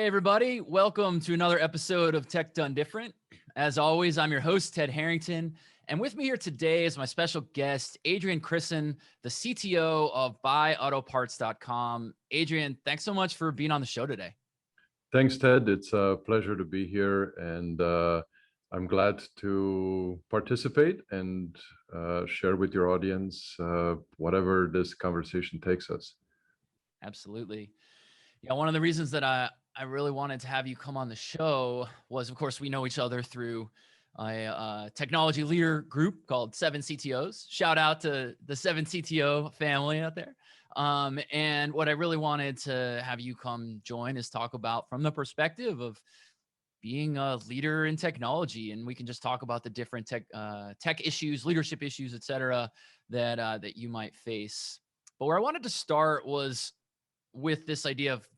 Hey, everybody. Welcome to another episode of Tech Done Different. As always, I'm your host, Ted Harrington. And with me here today is my special guest, Adrian Crisan, the CTO of buyautoparts.com. Adrian, thanks so much for being on the show today. Thanks, Ted. It's a pleasure to be here, and I'm glad to participate and share with your audience whatever this conversation takes us. Absolutely. Yeah, one of the reasons that I really wanted to have you come on the show was, of course, we know each other through a technology leader group called 7 CTOs. Shout out to the 7 CTO family out there. And what I really wanted to have you come join is talk about from the perspective of being a leader in technology, and we can just talk about the different tech issues, leadership issues, et cetera, that you might face. But where I wanted to start was with this idea of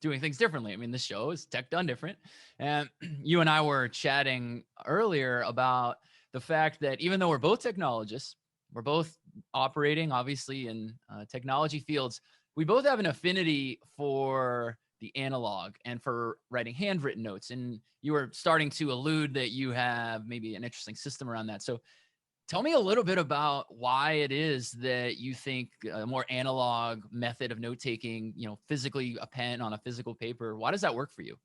doing things differently. I mean, this show is Tech Done Different. And you and I were chatting earlier about the fact that even though we're both technologists, we're both operating obviously in technology fields, we both have an affinity for the analog and for writing handwritten notes. And you were starting to allude that you have maybe an interesting system around that. So tell me a little bit about why it is that you think a more analog method of note taking, physically a pen on a physical paper, why does that work for you?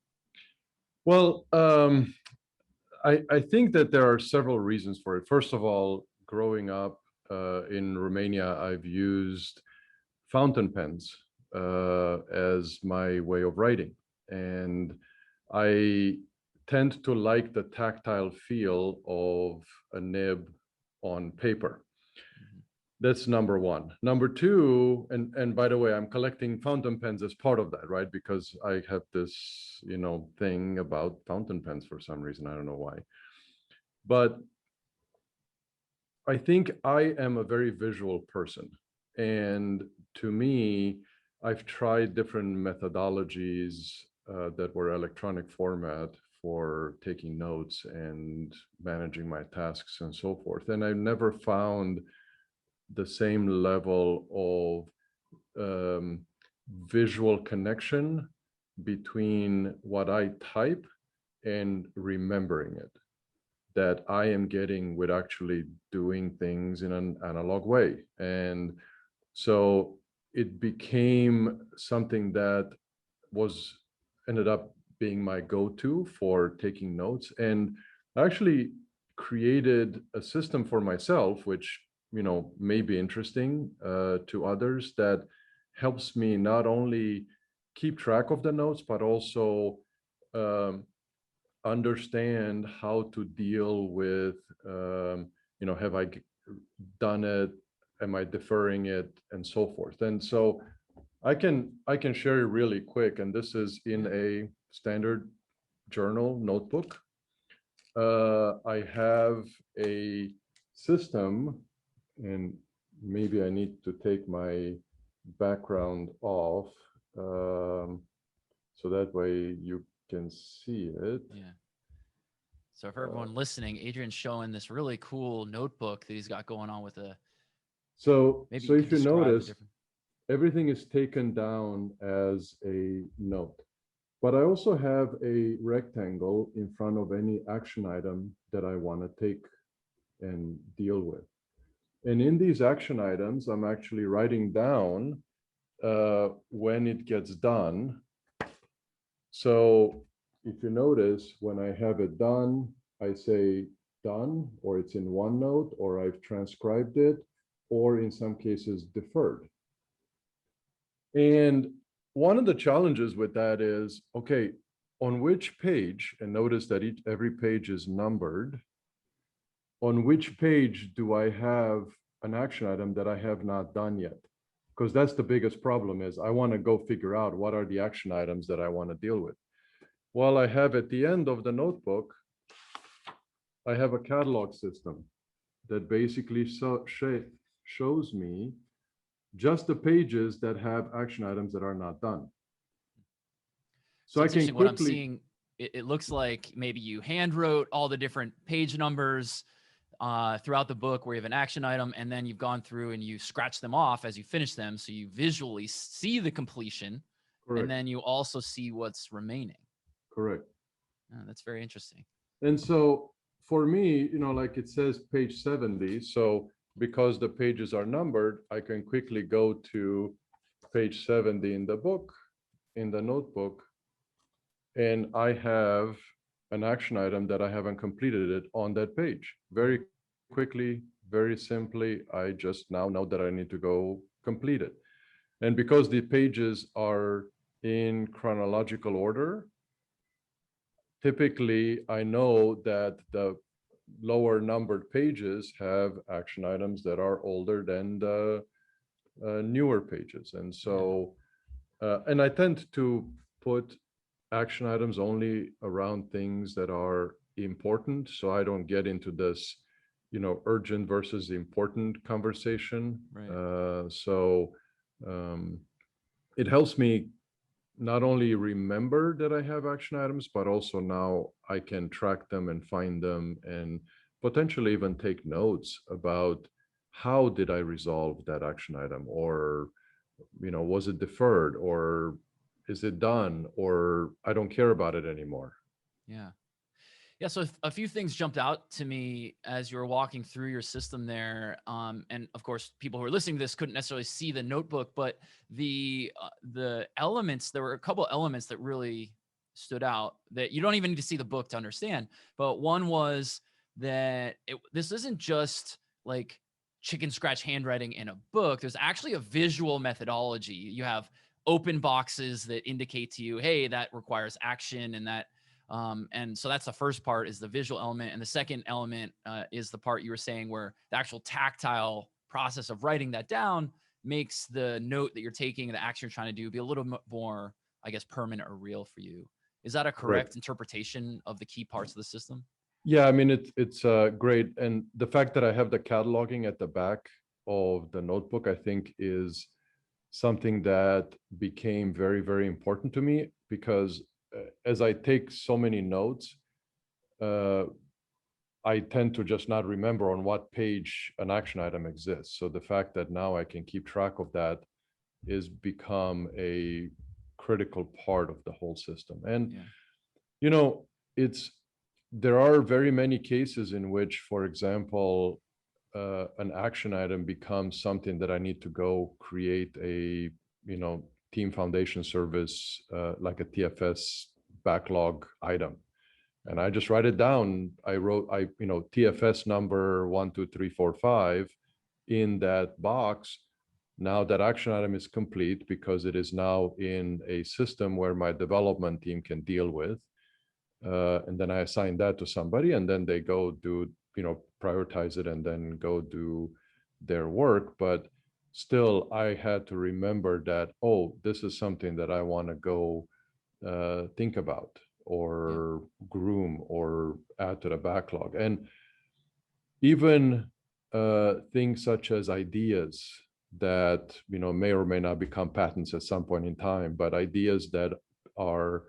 Well, I think that there are several reasons for it. First of all, growing up in Romania, I've used fountain pens as my way of writing. And I tend to like the tactile feel of a nib on paper. That's number one. Number two, and by the way, I'm collecting fountain pens as part of that, right? Because I have this, thing about fountain pens for some reason. I don't know why. But I think I am a very visual person. And to me, I've tried different methodologies that were electronic format for taking notes and managing my tasks and so forth. And I never found the same level of visual connection between what I type and remembering it that I am getting with actually doing things in an analog way. And so it became something that was ended up being my go-to for taking notes. And I actually created a system for myself, which may be interesting to others, that helps me not only keep track of the notes, but also understand how to deal with, have I done it? Am I deferring it? And so forth. And so I can share it really quick. And this is in a standard journal notebook. I have a system, and maybe I need to take my background off so that way you can see it. Yeah. So for everyone listening, Adrian's showing this really cool notebook that he's got going on with So maybe if you describe the notice, different. everything is taken down as a note. But I also have a rectangle in front of any action item that I want to take and deal with. And in these action items, I'm actually writing down when it gets done. So if you notice, when I have it done, I say done, or it's in OneNote, or I've transcribed it, or in some cases deferred. And one of the challenges with that is, okay, on which page, and notice that every page is numbered, on which page do I have an action item that I have not done yet? Because that's the biggest problem is I want to go figure out what are the action items that I want to deal with. Well, I have at the end of the notebook, I have a catalog system that basically shows me just the pages that have action items that are not done. So I can quickly, what I'm seeing, it looks like maybe you hand wrote all the different page numbers throughout the book where you have an action item, and then you've gone through and you scratch them off as you finish them. So you visually see the completion. Correct. And then you also see what's remaining. Correct. That's very interesting. And so for me, like it says page 70. So because the pages are numbered, I can quickly go to page 70 in the book, in the notebook, and I have an action item that I haven't completed it on that page. Very quickly, very simply, I just now know that I need to go complete it. And because the pages are in chronological order, typically I know that the lower numbered pages have action items that are older than the newer pages. And Yeah. so, and I tend to put action items only around things that are important. So I don't get into this, urgent versus important conversation. Right. So um, it helps me not only remember that I have action items, but also now I can track them and find them and potentially even take notes about how did I resolve that action item, or was it deferred, or is it done, or I don't care about it anymore. Yeah. Yeah, so a few things jumped out to me as you were walking through your system there, and of course, people who are listening to this couldn't necessarily see the notebook, but the elements. There were a couple elements that really stood out that you don't even need to see the book to understand. But one was that this isn't just like chicken scratch handwriting in a book. There's actually a visual methodology. You have open boxes that indicate to you, hey, that requires action, and so that's the first part, is the visual element. And the second element is the part you were saying where the actual tactile process of writing that down makes the note that you're taking, the action you're trying to do, be a little more, I guess, permanent or real for you. Is that a correct Correct. interpretation of the key parts of the system? Yeah, I mean it's great, and the fact that I have the cataloging at the back of the notebook, I think, is something that became very, very important to me because as I take so many notes, uh, I tend to just not remember on what page an action item exists. So the fact that now I can keep track of that is become a critical part of the whole system. And Yeah. you know, it's there are very many cases in which, for example, an action item becomes something that I need to go create a team foundation service, like a TFS backlog item, and I just write it down. I wrote TFS number 12345 in that box. Now that action item is complete because it is now in a system where my development team can deal with. And then I assign that to somebody, and then they go do, prioritize it and then go do their work. But still, I had to remember that, oh, this is something that I want to go think about Yeah. or groom or add to the backlog. And even things such as ideas that may or may not become patents at some point in time, but ideas that are,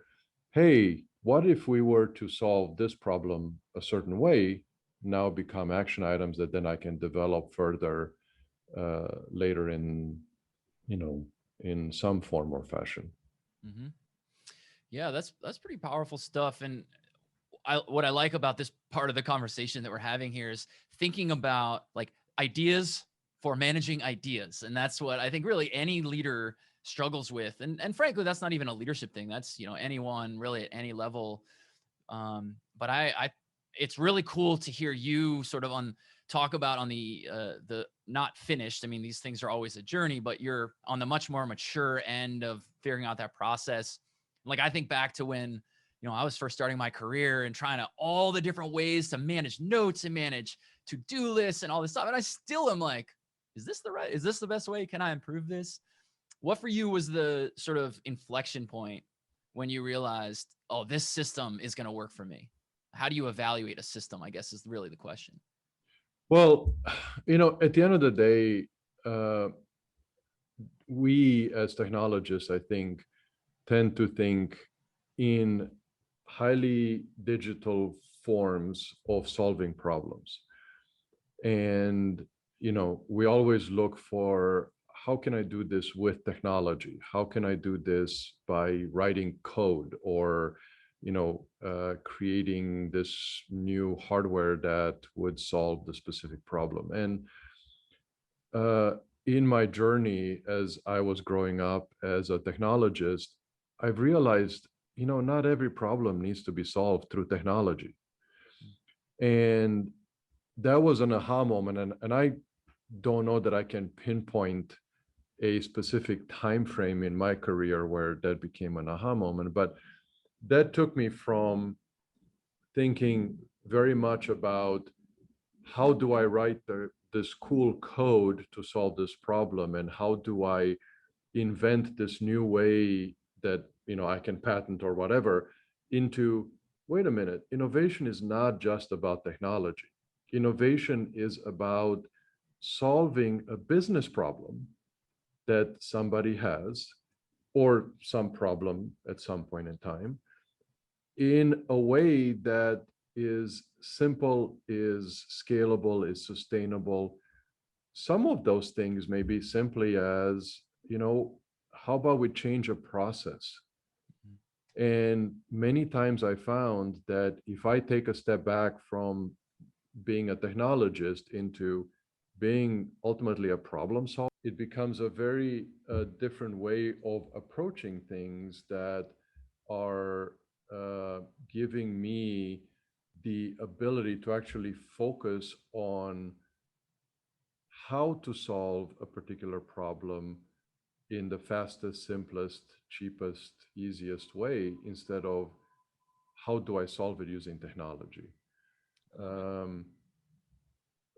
hey, what if we were to solve this problem a certain way, now become action items that then I can develop further later in you know in some form or fashion. Mm-hmm. Yeah, that's pretty powerful stuff. And what I like about this part of the conversation that we're having here is thinking about like ideas for managing ideas. And that's what I think really any leader struggles with. And frankly, that's not even a leadership thing. That's, anyone really at any level. But it's really cool to hear you sort of talk about on the not finished. I mean, these things are always a journey, but you're on the much more mature end of figuring out that process. Like I think back to when, I was first starting my career and trying to all the different ways to manage notes and manage to-do lists and all this stuff. And I still am like, is this the best way? Can I improve this? What for you was the sort of inflection point when you realized, oh, this system is going to work for me? How do you evaluate a system, I guess, is really the question. Well, at the end of the day, uh, we as technologists, I think, tend to think in highly digital forms of solving problems. And, we always look for, how can I do this with technology? How can I do this by writing code or, creating this new hardware that would solve the specific problem. And in my journey, as I was growing up as a technologist, I've realized, not every problem needs to be solved through technology. And that was an aha moment. And I don't know that I can pinpoint a specific time frame in my career where that became an aha moment, but that took me from thinking very much about how do I write this cool code to solve this problem, and how do I invent this new way that I can patent or whatever, into, wait a minute, innovation is not just about technology. Innovation is about solving a business problem that somebody has, or some problem at some point in time, in a way that is simple, is scalable, is sustainable. Some of those things may be simply as, how about we change a process? And many times I found that if I take a step back from being a technologist into being ultimately a problem solver, it becomes a very different way of approaching things that are giving me the ability to actually focus on how to solve a particular problem in the fastest, simplest, cheapest, easiest way, instead of how do I solve it using technology. And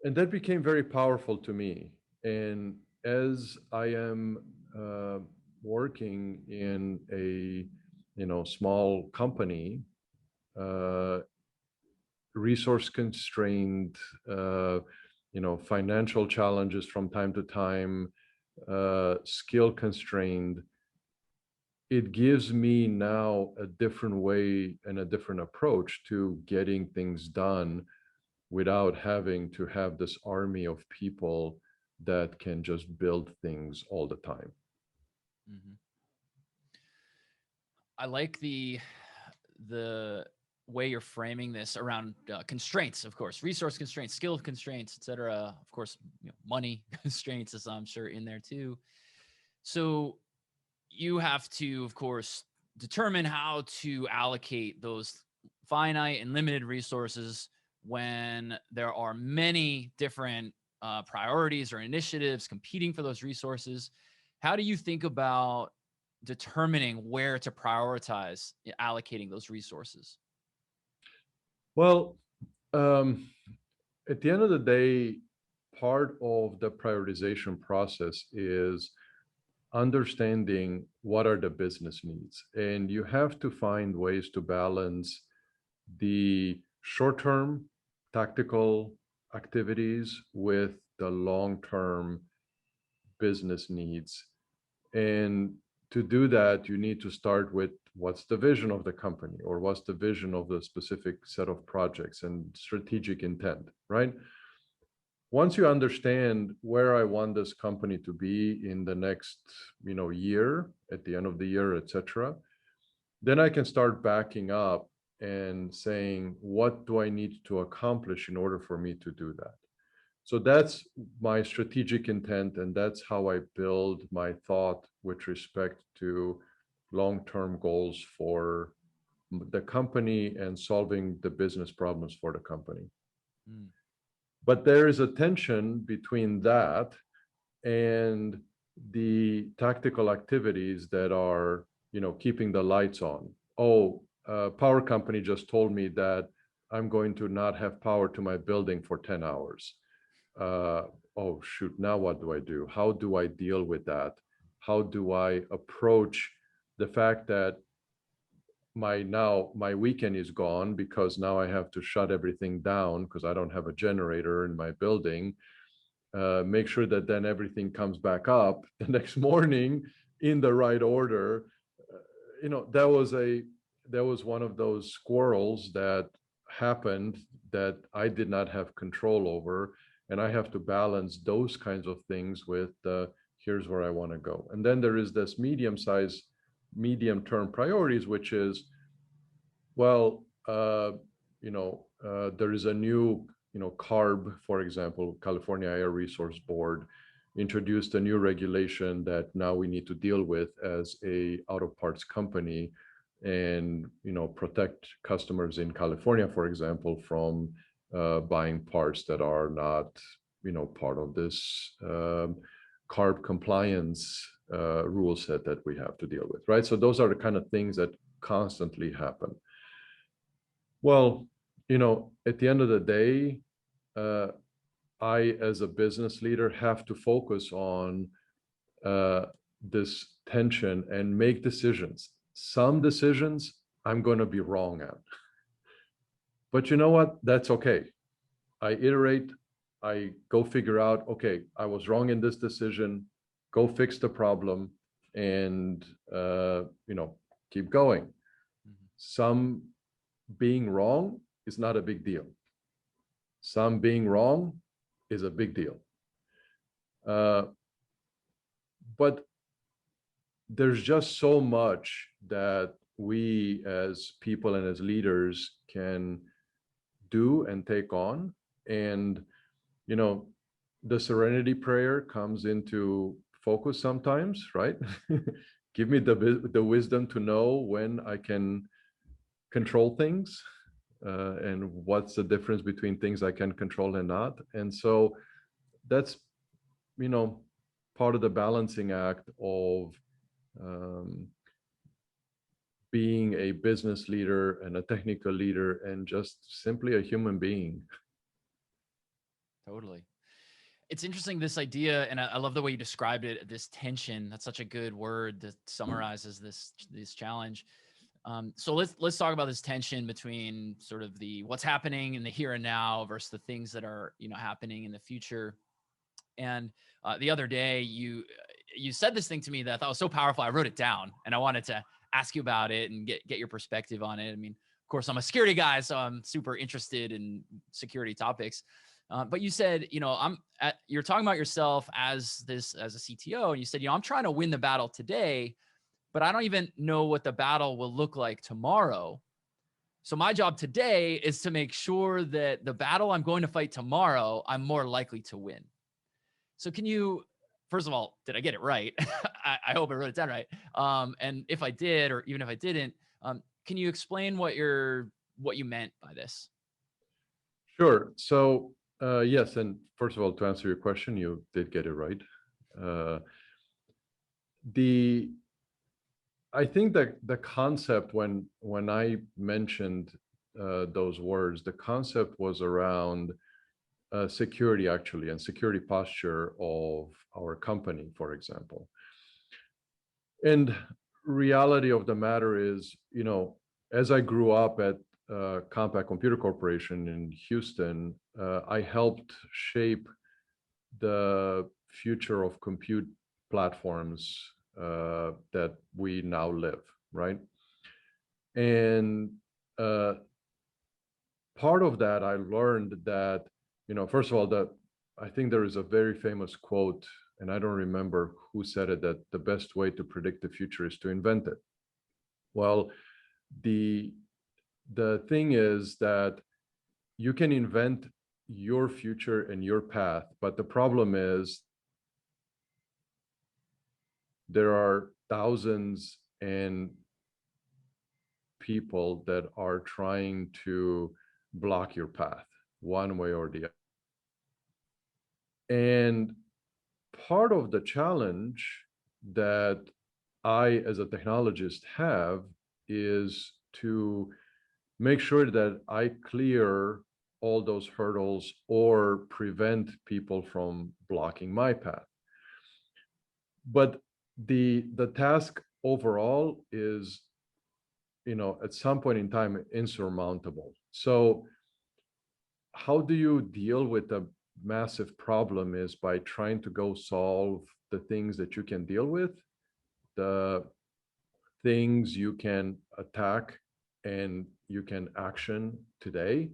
that became very powerful to me. And as I am working in a small company, resource constrained, financial challenges from time to time, skill constrained, it gives me now a different way and a different approach to getting things done without having to have this army of people that can just build things all the time. Mm-hmm. I like the way you're framing this around constraints, of course, resource constraints, skill constraints, etc. Of course, money constraints is, I'm sure, in there too. So you have to, of course, determine how to allocate those finite and limited resources when there are many different priorities or initiatives competing for those resources. How do you think about determining where to prioritize allocating those resources? Well, at the end of the day, part of the prioritization process is understanding what are the business needs. And you have to find ways to balance the short-term tactical activities with the long-term business needs. And to do that, you need to start with what's the vision of the company, or what's the vision of the specific set of projects and strategic intent, right? Once you understand where I want this company to be in the next, year, at the end of the year, etc., then I can start backing up and saying, what do I need to accomplish in order for me to do that? So that's my strategic intent, and that's how I build my thought with respect to long-term goals for the company and solving the business problems for the company. Mm. But there is a tension between that and the tactical activities that are, keeping the lights on. Oh, power company just told me that I'm going to not have power to my building for 10 hours. Oh, shoot, now what do I do? How do I deal with that? How do I approach the fact that my weekend is gone because now I have to shut everything down because I don't have a generator in my building? Make sure that then everything comes back up the next morning in the right order. That was one of those squirrels that happened that I did not have control over, and I have to balance those kinds of things with here's where I want to go. And then there is this medium term priorities, which is Well, there is a new, CARB, for example, California Air Resource Board, introduced a new regulation that now we need to deal with as a auto parts company, and protect customers in California, for example, from buying parts that are not part of this CARB compliance rule set that we have to deal with, right? So those are the kind of things that constantly happen. Well, at the end of the day, I, as a business leader, have to focus on this tension and make decisions. Some decisions I'm going to be wrong at. But you know what? That's okay. I iterate, I go figure out, okay, I was wrong in this decision, go fix the problem, and, keep going. Mhm. Some being wrong is not a big deal. Some being wrong is a big deal. But there's just so much that we as people and as leaders can do and take on. And, the serenity prayer comes into focus sometimes, right? Give me the wisdom to know when I can control things, and what's the difference between things I can control and not. And so that's, part of the balancing act of being a business leader and a technical leader and just simply a human being. Totally. It's interesting, this idea, and I love the way you described it. This tension. That's such a good word that summarizes this challenge. So let's talk about this tension between sort of the what's happening in the here and now versus the things that are happening in the future. And the other day, you said this thing to me that I thought was so powerful. I wrote it down, and I wanted to ask you about it and get your perspective on it. I mean, of course, I'm a security guy, so I'm super interested in security topics. But you said, you're talking about yourself as a CTO, and you said, I'm trying to win the battle today, but I don't even know what the battle will look like tomorrow. So my job today is to make sure that the battle I'm going to fight tomorrow, I'm more likely to win. So can you, first of all, did I get it right? I hope I wrote it down right. And if I did, or even if I didn't, can you explain what you meant by this? Sure. So, yes, and first of all, to answer your question, you did get it right. Uh, the I think that the concept, when I mentioned those words, the concept was around security, actually, and security posture of our company, for example. And reality of the matter is, as I grew up at Compaq Computer Corporation in Houston, I helped shape the future of compute platforms that we now live, right? And part of that, I learned that, first of all, I think there is a very famous quote, and I don't remember who said it, that the best way to predict the future is to invent it. Well, the thing is that you can invent your future and your path, but the problem is there are thousands and people that are trying to block your path one way or the other. And part of the challenge that I, as a technologist, have is to make sure that I clear all those hurdles or prevent people from blocking my path. But the task overall is, at some point in time, insurmountable. So how do you deal with a massive problem is by trying to go solve the things that you can deal with, the things you can attack and you can action today,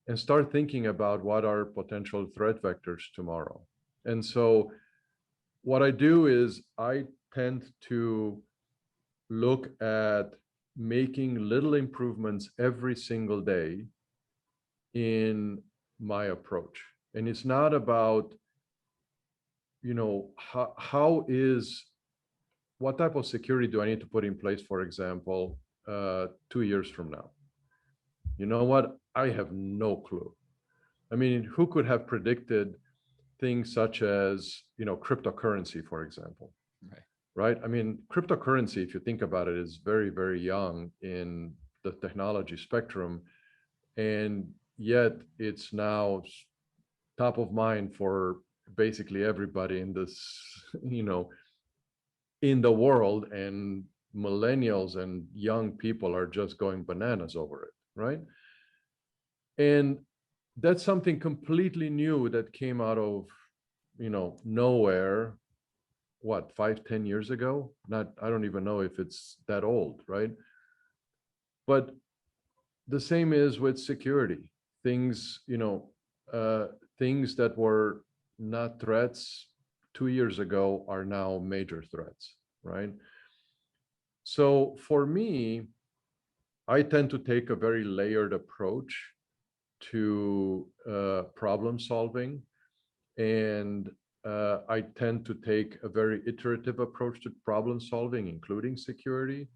and start thinking about what are potential threat vectors tomorrow. And so what I do is I tend to look at making little improvements every single day in my approach. And it's not about, what type of security do I need to put in place, for example, 2 years from now? You know what? I have no clue. I mean, who could have predicted things such as, cryptocurrency, for example? Right. Right? I mean, cryptocurrency, if you think about it, is very, very young in the technology spectrum. And yet it's now top of mind for basically everybody in this, in the world. And millennials and young people are just going bananas over it, right? And that's something completely new that came out of, nowhere. What, 5, 10 years ago? Not, I don't even know if it's that old, right? But the same is with security. Things, uh, things that were not threats 2 years ago are now major threats, right? So for me, I tend to take a very layered approach to problem solving. And I tend to take a very iterative approach to problem solving, including security.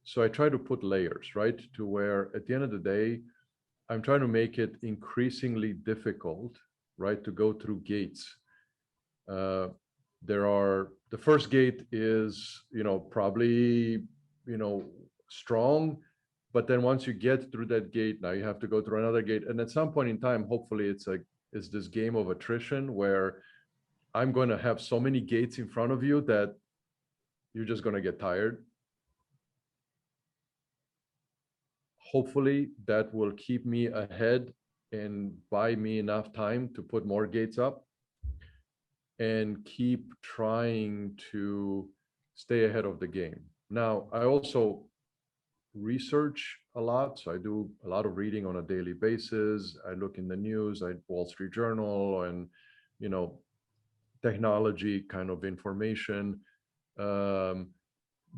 So I try to put layers, right? To where at the end of the day, I'm trying to make it increasingly difficult, right, to go through gates. Uh, the first gate is, probably, you know, strong, but then once you get through that gate, now you have to go through another gate. And at some point in time, hopefully it's this game of attrition where I'm going to have so many gates in front of you that you're just going to get tired. Hopefully that will keep me ahead and buy me enough time to put more gates up and keep trying to stay ahead of the game. Now, I also research a lot. So I do a lot of reading on a daily basis. I look in the news, Wall Street Journal, and, technology kind of information. Um,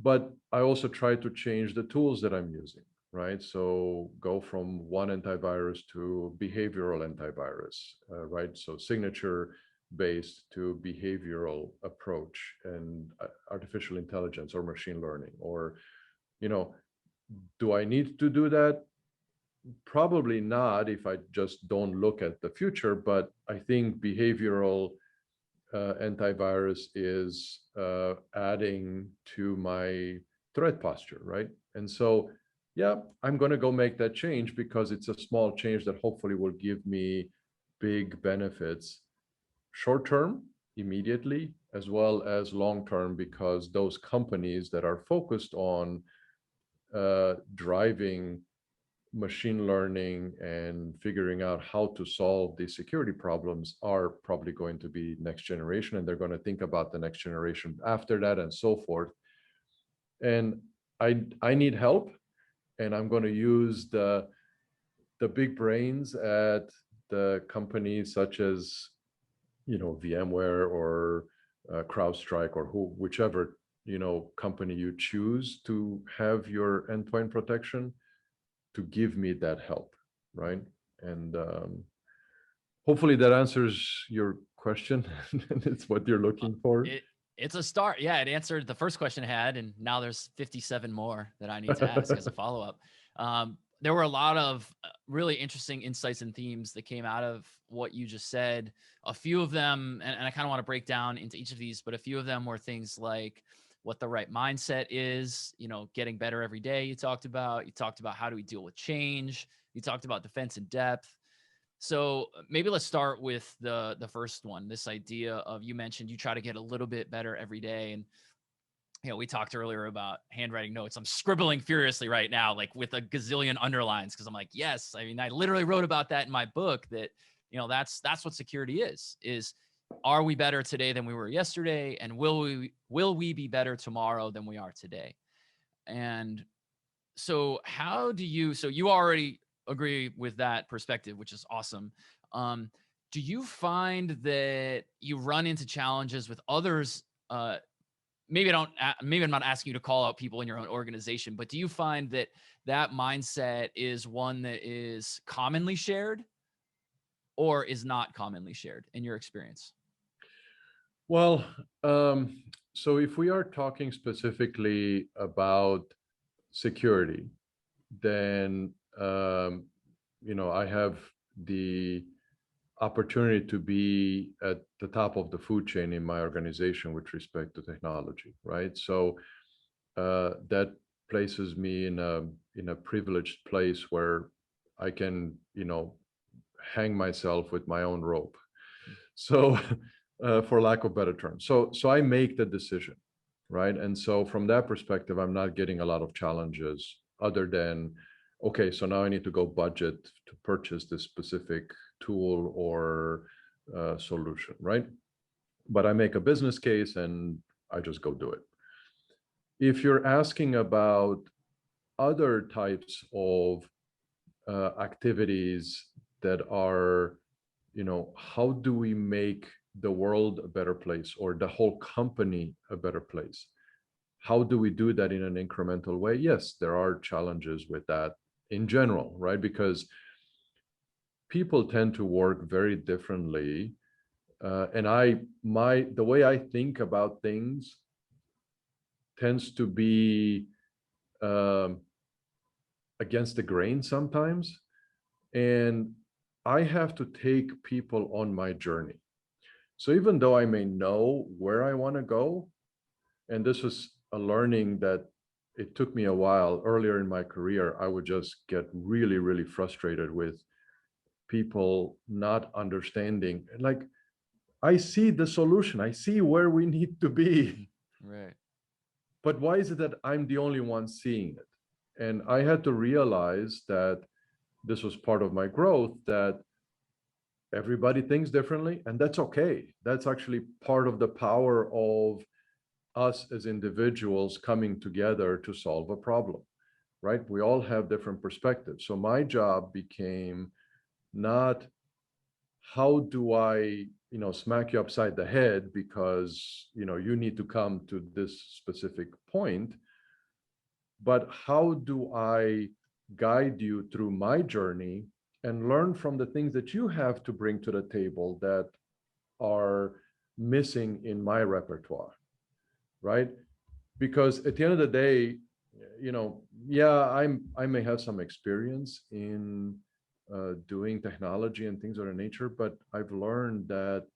but I also try to change the tools that I'm using, right? So go from one antivirus to behavioral antivirus, right? So signature based to behavioral approach and artificial intelligence or machine learning. Or, you know, do I need to do that? Probably not if I just don't look at the future, but I think behavioral antivirus is adding to my threat posture, right? And so, yeah, I'm going to go make that change because it's a small change that hopefully will give me big benefits short term, immediately, as well as long term, because those companies that are focused on driving machine learning and figuring out how to solve these security problems are probably going to be next generation, and they're going to think about the next generation after that and so forth. And I need help, and I'm going to use the big brains at the companies such as, VMware or CrowdStrike or whichever, company you choose to have your endpoint protection, to give me that help, right? And hopefully that answers your question. It's what you're looking for. It's a start. Yeah, it answered the first question I had, and now there's 57 more that I need to ask as a follow-up. There were a lot of really interesting insights and themes that came out of what you just said. A few of them, and I kind of want to break down into each of these, but a few of them were things like what the right mindset is, getting better every day. You talked about how do we deal with change. You talked about defense in depth. So maybe let's start with the first one, this idea of, you mentioned you try to get a little bit better every day. And, we talked earlier about handwriting notes. I'm scribbling furiously right now, like with a gazillion underlines, because I'm like, yes, I mean, I literally wrote about that in my book that, that's what security is are we better today than we were yesterday? And will we be better tomorrow than we are today? And so so you already agree with that perspective, which is awesome. Do you find that you run into challenges with others maybe I'm not asking you to call out people in your own organization, but do you find that that mindset is one that is commonly shared or is not commonly shared in your experience? Well, so if we are talking specifically about security, then I have the opportunity to be at the top of the food chain in my organization with respect to technology, right? So that places me in a privileged place where I can, hang myself with my own rope. So, for lack of better terms, so I make the decision, right? And so from that perspective, I'm not getting a lot of challenges other than, okay, so now I need to go budget to purchase this specific tool or solution, right? But I make a business case and I just go do it. If you're asking about other types of activities that are, how do we make the world a better place or the whole company a better place? How do we do that in an incremental way? Yes, there are challenges with that in general, right? Because people tend to work very differently. And the way I think about things tends to be um, against the grain sometimes. And I have to take people on my journey. So even though I may know where I want to go, and this was a learning that it took me a while earlier in my career, I would just get really, really frustrated with people not understanding. Like, I see the solution, I see where we need to be. Right. But why is it that I'm the only one seeing it? And I had to realize that this was part of my growth, that everybody thinks differently, and that's okay. That's actually part of the power of us as individuals coming together to solve a problem, right? We all have different perspectives. So my job became not how do I, smack you upside the head because, you need to come to this specific point, but how do I guide you through my journey and learn from the things that you have to bring to the table that are missing in my repertoire, right? Because at the end of the day, yeah, I may have some experience in doing technology and things of that nature, but I've learned that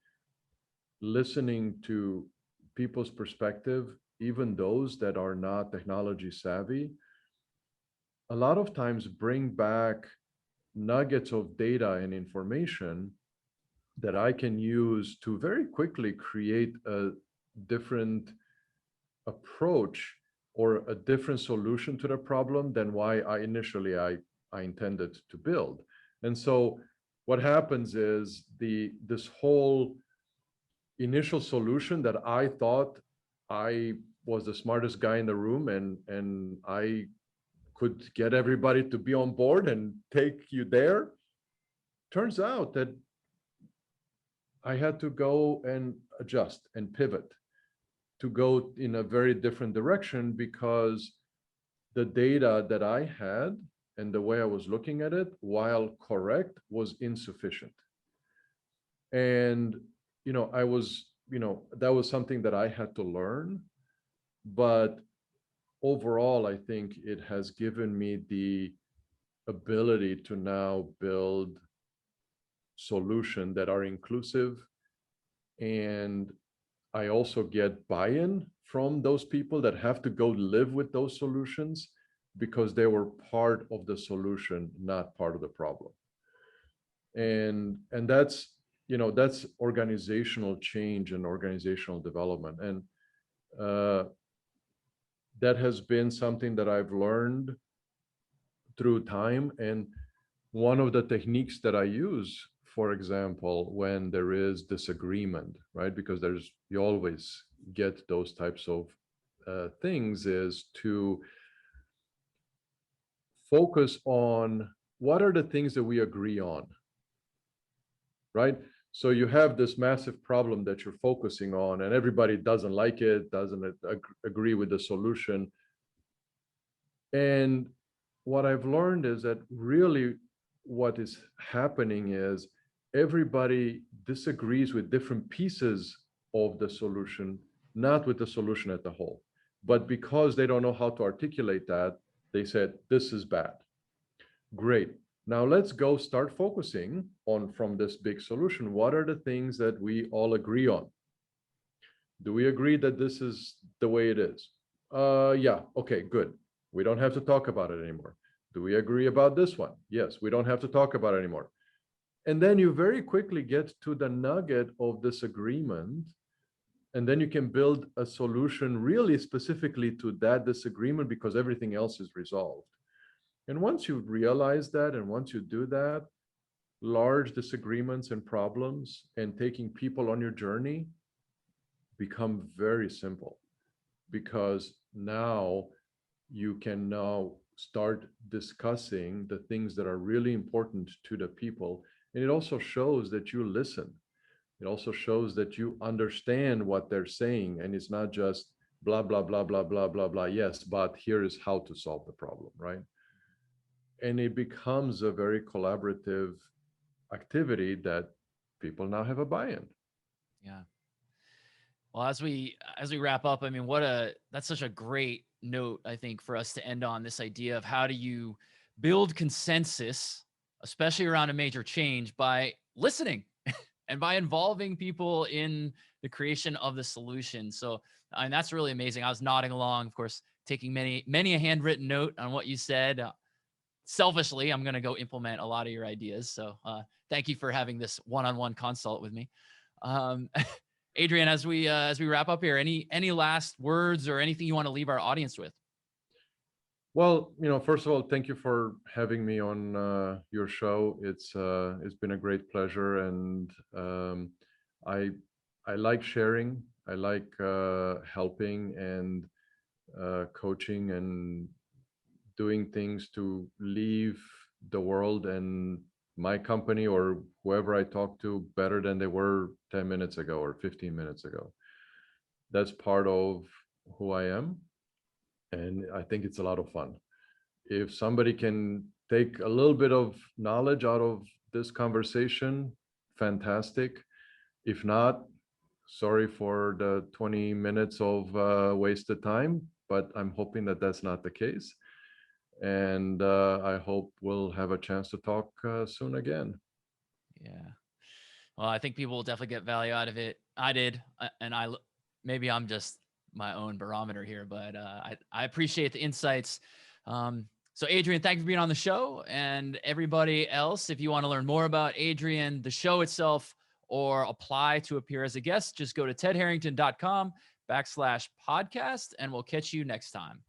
listening to people's perspective, even those that are not technology savvy, a lot of times bring back nuggets of data and information that I can use to very quickly create a different approach or a different solution to the problem than why I intended to build. And so what happens is this whole initial solution that I thought I was the smartest guy in the room and I could get everybody to be on board and take you there, turns out that I had to go and adjust and pivot to go in a very different direction because the data that I had and the way I was looking at it, while correct, was insufficient. And, that was something that I had to learn. But overall, I think it has given me the ability to now build solutions that are inclusive, and I also get buy-in from those people that have to go live with those solutions because they were part of the solution, not part of the problem. And that's organizational change and organizational development. And that has been something that I've learned through time. And one of the techniques that I use, for example, when there is disagreement, right? Because you always get those types of things, is to focus on what are the things that we agree on, right? So you have this massive problem that you're focusing on, and everybody doesn't like it, doesn't agree with the solution. And what I've learned is that really what is happening is everybody disagrees with different pieces of the solution, not with the solution as a whole. But because they don't know how to articulate that, they said, this is bad. Great. Now let's go start focusing on, from this big solution, what are the things that we all agree on? Do we agree that this is the way it is? Yeah, okay, good. We don't have to talk about it anymore. Do we agree about this one? Yes, we don't have to talk about it anymore. And then you very quickly get to the nugget of disagreement, and then you can build a solution really specifically to that disagreement because everything else is resolved. And once you realize that, and once you do that, large disagreements and problems and taking people on your journey become very simple, because now you can now start discussing the things that are really important to the people. And it also shows that you listen. It also shows that you understand what they're saying, and it's not just blah, blah, blah, blah, blah, blah, blah. Yes, but here is how to solve the problem, right? And it becomes a very collaborative activity that people now have a buy-in. Yeah. Well, as we wrap up, I mean, that's such a great note, I think, for us to end on, this idea of how do you build consensus, especially around a major change, by listening and by involving people in the creation of the solution. So, and that's really amazing. I was nodding along, of course, taking many a handwritten note on what you said. Selfishly, I'm going to go implement a lot of your ideas. So thank you for having this one-on-one consult with me. Adrian, as we wrap up here, any last words or anything you want to leave our audience with? Well, first of all, thank you for having me on your show. It's been a great pleasure, and I like sharing. I like helping and coaching and doing things to leave the world and my company or whoever I talk to better than they were 10 minutes ago or 15 minutes ago. That's part of who I am. And I think it's a lot of fun. If somebody can take a little bit of knowledge out of this conversation, fantastic. If not, sorry for the 20 minutes of wasted time, but I'm hoping that that's not the case. And I hope we'll have a chance to talk soon again. Yeah. Well, I think people will definitely get value out of it. I did. And maybe I'm just my own barometer here, but I appreciate the insights. So Adrian, thank you for being on the show. And everybody else, if you want to learn more about Adrian, the show itself, or apply to appear as a guest, just go to tedharrington.com/podcast, and we'll catch you next time.